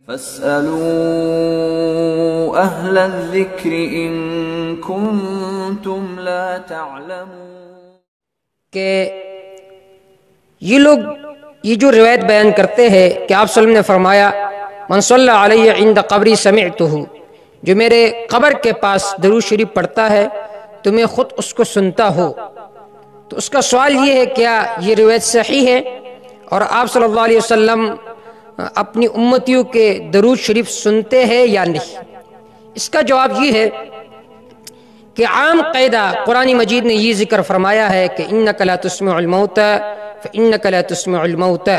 فاسألوا أهل الذكر إن كنتم لا تعلمون۔ کہ یہ لوگ یہ جو روایت بیان کرتے ہیں کہ آپ صلی اللہ علیہ وسلم نے فرمایا من صلی علیہ عند قبری سمعتہ، جو میرے قبر کے پاس درود شریف پڑھتا ہے تو میں خود اس کو سنتا ہوں۔ تو اس کا سوال یہ ہے کیا یہ روایت صحیح ہے اور آپ صلی اللہ علیہ وسلم اپنی امتیوں کے درود شریف سنتے ہیں یا نہیں؟ اس کا جواب یہ ہے کہ عام قاعدہ قرآن مجید نے یہ ذکر فرمایا ہے کہ انک لا تسمع الموتى فانک لا تسمع الموتى،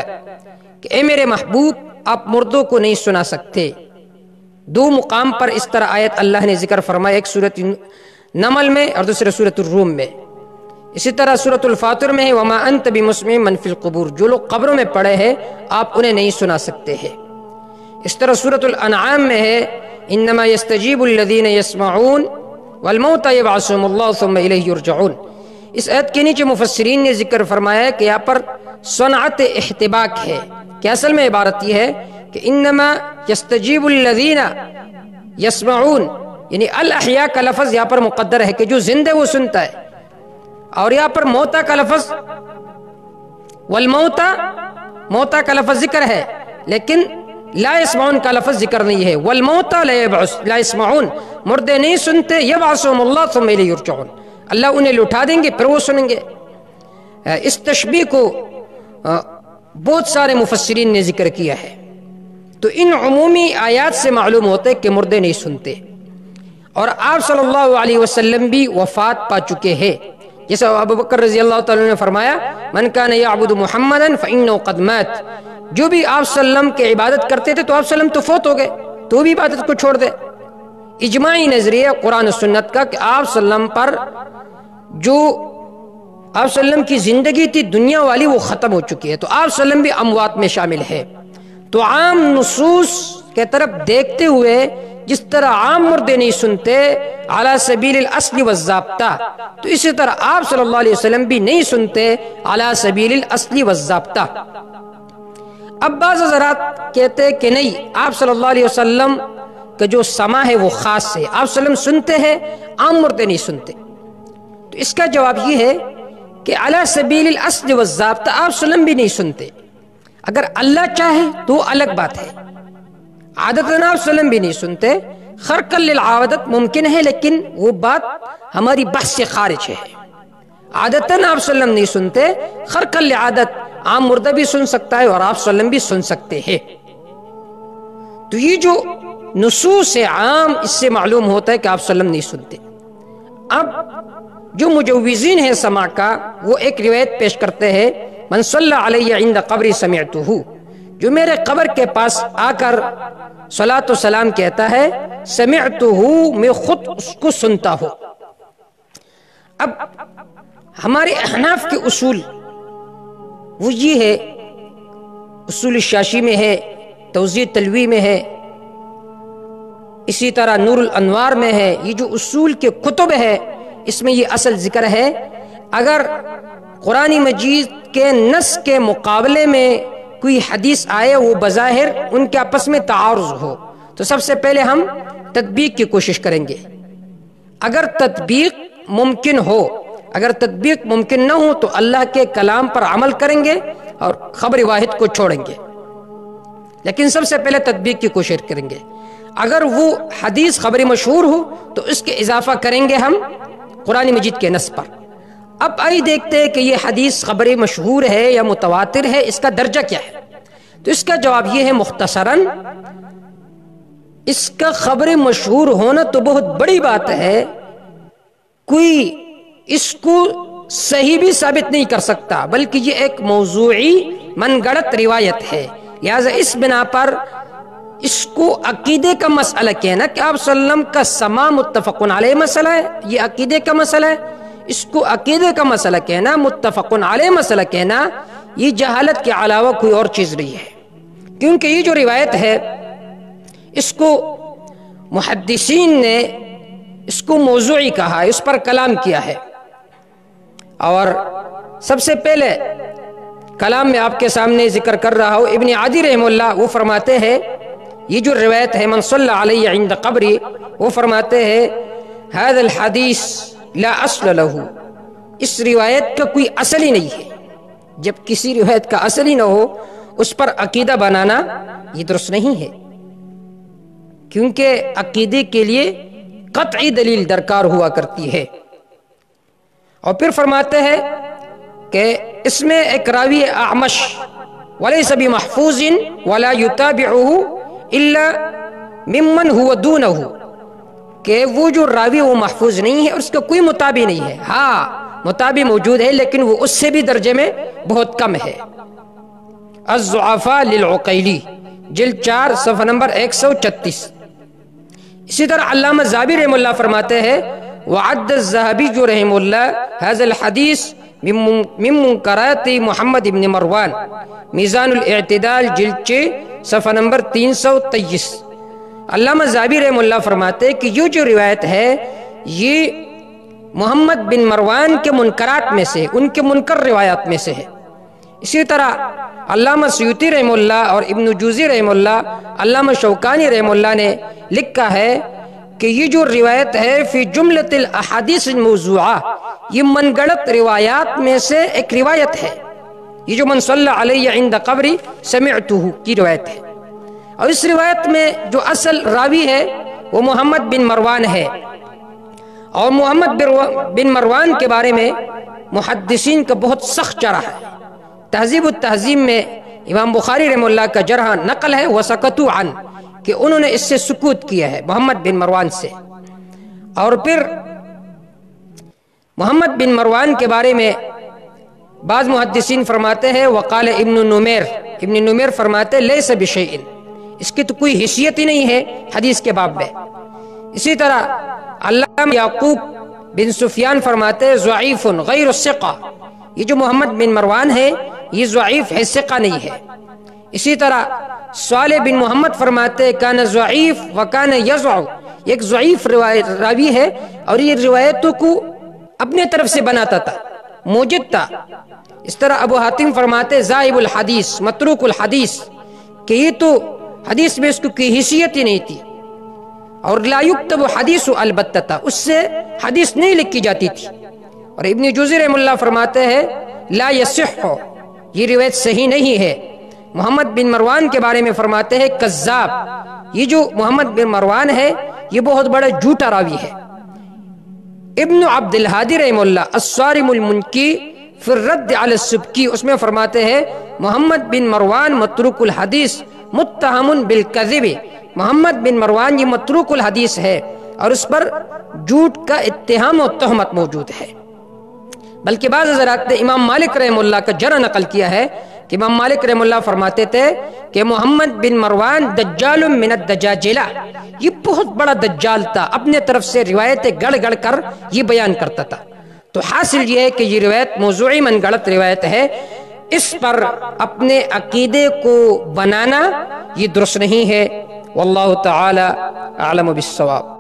کہ اے میرے محبوب آپ مردوں کو نہیں سنا سکتے۔ دو مقام پر اس طرح آیت اللہ نے ذکر فرمایا، ایک سورۃ نمل میں اور دوسرے سورۃ الروم میں۔ اسی طرح سورۃ الفاطر میں ہے وما انت بمسمع من فی القبور، جو لوگ قبروں میں پڑے ہیں آپ انہیں نہیں سنا سکتے ہیں۔ اس طرح سورۃ الانعام میں ہے انما یستجیب الذین یسمعون والموتى یبعثهم اللہ ثم الیہ یرجعون۔ اس آیت کے نیچے مفسرین نے ذکر فرمایا ہے کہ یہاں پر صنعت احتباک ہے، کہ اصل میں عبارت یہ ہے کہ انما یستجیب الذین یسمعون، یعنی الاحیاء کا لفظ یہاں پر مقدر ہے کہ جو زندہ وہ سنتا ہے، اور یہاں پر موتا کا لفظ والموتا، موتا کا لفظ ذکر ہے لیکن لا يسمعون کا لفظ ذکر نہیں ہے۔ والموتا لا يسمعون، مردے نہیں سنتے، یبعثهم اللہ ثم الیہ یرجعون، اللہ انہیں لٹا دیں گے پھر وہ سنیں گے۔ اس تشبیہ کو بہت سارے مفسرین نے ذکر کیا ہے۔ تو ان عمومی آیات سے معلوم ہوتا ہے کہ مردے نہیں سنتے، اور آپ صلی اللہ علیہ وسلم بھی وفات پا چکے ہیں، جیسے ابو بکر رضی اللہ تعالیٰ نے فرمایا من کان یعبد محمدا فانہ قد مات، جو بھی آپ صلی اللہ علیہ وسلم کی عبادت کرتے تھے تو آپ صلی اللہ علیہ وسلم تو فوت ہو گئے، تو بھی عبادت کو چھوڑ دے۔ اجماعی نظریہ قرآن و سنت کا کہ آپ صلی اللہ علیہ وسلم پر جو آپ صلی اللہ علیہ وسلم کی زندگی تھی دنیا والی وہ ختم ہو چکی ہے، تو آپ صلی اللہ علیہ وسلم بھی اموات میں شامل ہے۔ تو عام نصوص کے طرف دیکھتے ہوئے جس طرح عام مردے نہیں سنتے علی سبیل الاصل والضابطہ، تو اسی طرح آپ صلی اللہ علیہ وسلم بھی نہیں سنتے علی سبیل الاصل والضابطہ۔ اب بعض حضرات کہتے ہیں کہ نہیں، آپ صلی اللہ علیہ وسلم کا جو سماع ہے وہ خاص ہے، آپ صلی اللہ علیہ وسلم سنتے ہیں، عام مردے نہیں سنتے۔ تو اس کا جواب یہ ہے کہ علی سبیل الاصل والضابطہ آپ صلی اللہ علیہ وسلم بھی نہیں سنتے، اگر اللہ چاہے تو وہ الگ بات ہے۔ عادتاً آپ صلی اللہ علیہ وسلم بھی نہیں سنتے، خرقا للعادت ممکن ہے لیکن وہ بات ہماری بحث سے خارج ہے۔ عادتاً آپ صلی اللہ علیہ وسلم نہیں سنتے، خرقا للعادت عام مردہ بھی سن سکتا ہے اور آپ صلی اللہ علیہ وسلم بھی سن سکتے ہیں۔ تو یہ جو نصوص ہے عام، اس سے معلوم ہوتا ہے کہ آپ صلی اللہ علیہ وسلم نہیں سنتے۔ اب جو مجوزین ہیں سماع کا، وہ ایک روایت پیش کرتے ہیں من صلی علیہ عند قبری سمعتہ، جو میرے قبر کے پاس آ کر صلاۃ و سلام کہتا ہے سمعتہ، میں خود اس کو سنتا ہوں۔ اب ہمارے احناف کے اصول وہ یہ ہے، اصول الشاشی میں ہے، توضیح تلوی میں ہے، اسی طرح نور الانوار میں ہے، یہ جو اصول کے کتب ہے اس میں یہ اصل ذکر ہے اگر قرآن مجید کے نص کے مقابلے میں کوئی حدیث آئے وہ بظاہر ان کے آپس میں تعارض ہو تو سب سے پہلے ہم تطبیق کی کوشش کریں گے۔ اگر تطبیق ممکن ہو، اگر تطبیق ممکن نہ ہو تو اللہ کے کلام پر عمل کریں گے اور خبر واحد کو چھوڑیں گے، لیکن سب سے پہلے تطبیق کی کوشش کریں گے۔ اگر وہ حدیث خبر مشہور ہو تو اس کے اضافہ کریں گے ہم قرآن مجید کے نص پر۔ اب آئیے دیکھتے ہیں کہ یہ حدیث خبر مشہور ہے یا متواتر ہے، اس کا درجہ کیا ہے؟ تو اس کا جواب یہ ہے مختصراً، اس کا خبر مشہور ہونا تو بہت بڑی بات ہے، کوئی اس کو صحیح بھی ثابت نہیں کر سکتا، بلکہ یہ ایک موضوعی من گڑت روایت ہے، لہذا اس بنا پر اس کو عقیدے کا مسئلہ کہنا کہ آپ صلی اللہ علیہ وسلم کا سماع متفق علیہ مسئلہ ہے، یہ عقیدے کا مسئلہ ہے، اس کو عقیدے کا مسئلہ کہنا، متفق علیہ مسئلہ کہنا، یہ جہالت کے علاوہ کوئی اور چیز نہیں ہے، کیونکہ یہ جو روایت ہے اس کو محدثین نے اس کو موضوعی کہا ہے، اس پر کلام کیا ہے۔ اور سب سے پہلے کلام میں آپ کے سامنے ذکر کر رہا ہوں ابن عدی رحمہ اللہ، وہ فرماتے ہیں یہ جو روایت ہے من صلی علیہ عند قبری، وہ فرماتے ہیں ھذا الحدیث لا اصل لہ، اس روایت کا کوئی اصل ہی نہیں ہے۔ جب کسی روایت کا اصل ہی نہ ہو اس پر عقیدہ بنانا یہ درست نہیں ہے، کیونکہ عقیدے کے لیے قطعی دلیل درکار ہوا کرتی ہے۔ اور پھر فرماتے ہیں کہ اس میں ایک راوی اعمش ولیس بمحفوظ ولا یتابعہ الا ممن هو دونہ، کہ وہ جو راوی وہ محفوظ نہیں ہے اور اس کا کوئی متابع نہیں ہے، ہاں متابع موجود ہے لیکن وہ اس سے بھی درجے میں بہت کم ہے۔ الضعفاء للعقیلی جلد 4 صفحہ نمبر 136۔ اسی طرح علامہ ذہبی رحمہ اللہ فرماتے ہیں وعد الذہبی جو رحمہ اللہ ھذا الحدیث من منکرات محمد بن مروان، میزان الاعتدال جلد 6 صفحہ نمبر 323۔ علامہ ذہبی رحمہ اللہ فرماتے کہ یہ جو روایت ہے یہ محمد بن مروان کے منکرات میں سے، ان کے منکر روایات میں سے ہے۔ اسی طرح علامہ سیوطی رحمہ اللہ اور ابن جوزی رحمہ اللہ، علامہ شوکانی رحمہ اللہ نے لکھا ہے کہ یہ جو روایت ہے فی جملۃ الاحادیث الموضوعہ، یہ من گڑت روایات میں سے ایک روایت ہے۔ یہ جو من صلی علیہ عند قبری سمعتہ کی روایت ہے، اور اس روایت میں جو اصل راوی ہے وہ محمد بن مروان ہے، اور محمد بن مروان کے بارے میں محدثین کا بہت سخت جرح ہے۔ تہذیب التہذیب میں امام بخاری رحمہ اللہ کا جرح نقل ہے وسکتوا عن، کہ انہوں نے اس سے سکوت کیا ہے محمد بن مروان سے۔ اور پھر محمد بن مروان کے بارے میں بعض محدثین فرماتے ہیں وقال ابن نمیر فرماتے لیس بشیء، اس کی تو کوئی حیثیت ہی نہیں ہے حدیث کے باب میں۔ اسی طرح علامہ یعقوب بن سفیان فرماتے ضعیف غیر الثقہ، یہ جو محمد بن مروان ہے یہ ضعیف ہے، ثقہ نہیں ہے۔ اسی طرح صالح بن محمد فرماتے کان ضعیف وکان یضع، ایک ضعیف راوی ہے اور یہ روایتوں کو اپنے طرف سے بناتا تھا، موجد تھا۔ اس طرح ابو حاتم فرماتے زائب الحدیث متروک الحدیث، کہ یہ تو حدیث میں اس کو کوئی حیثیت ہی نہیں تھی، اور لا یکتب حدیث البتہ، اس سے حدیث نہیں لکھی جاتی تھی۔ اور ابن جوزی رحمہ اللہ فرماتے ہیں لا یصح، یہ روایت صحیح نہیں ہے۔ محمد بن مروان کے بارے میں فرماتے ہیں کذاب، یہ جو محمد بن مروان ہے یہ بہت بڑا جھوٹا راوی ہے۔ ابن عبد الہادی رحمہ اللہ الصارم المنکی فی الرد علی السبکی، اس میں فرماتے ہیں محمد بن مروان متروک الحدیث متہم بالکذب، محمد بن مروان یہ متروک الحدیث ہے اور اس پر جھوٹ کا اتہام و تہمت موجود ہے۔ بلکہ بعض حضرات نے امام مالک رحمہ اللہ کا جرح نقل کیا ہے کہ امام مالک رحمہ اللہ فرماتے تھے کہ محمد بن مروان دجال من الدجاجلہ، یہ بہت بڑا دجال تھا، اپنے طرف سے روایتیں گڑ گڑ کر یہ بیان کرتا تھا۔ تو حاصل یہ ہے کہ یہ روایت موضوعی من گڑت روایت ہے، اس پر اپنے عقیدے کو بنانا یہ درست نہیں ہے۔ واللہ تعالی اعلم بالصواب۔